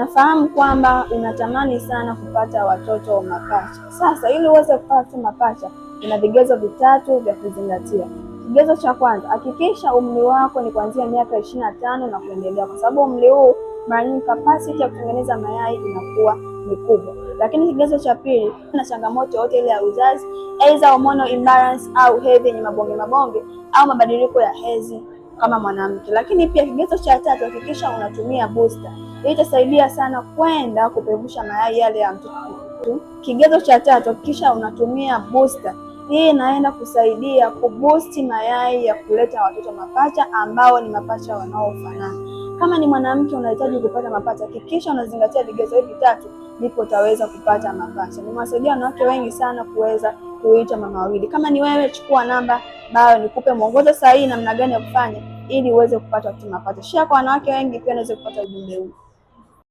Nafahamu kwamba unatamani sana kupata watoto mapacha. Sasa ili uweze kupata mapacha, kuna vigezo vitatu vya kuzingatia. Kigezo cha kwanza, hakikisha umri wako ni kuanzia miaka 25 na kuendelea, kwa sababu umri huu mara nyingi capacity ya kutengeneza mayai inakuwa ni kubwa. Lakini kigezo cha pili, na changamoto yote ile ya uzazi, aidha hormonal imbalance au hedhi yenye mabonge au mabadiliko ya hedhi kama mwanamke. Lakini pia kigezo cha tatu, hakikisha unatumia booster. Hii itasaidia sana kwenda kupevusha mayai yale ya mtoto. Kigezo cha tatu, hakikisha unatumia booster. Hii inaenda kusaidia kuboost mayai ya kuleta watoto mapacha ambao ni mapacha wanaofanana. Kama ni mwanamke unahitaji kupata mapacha, hakikisha unazingatia vigezo hivi vitatu, ndipo utaweza kupata mapacha. Nimewasaidia wanawake wengi sana kuweza kuita mama wawili. Kama ni wewe, chukua namba bayo nikupe mwongozo sahihi namna gani ya kufanya ili uweze kupata mapacha. Share kwa wanawake wengi pia naweza kupata ujumbe huu.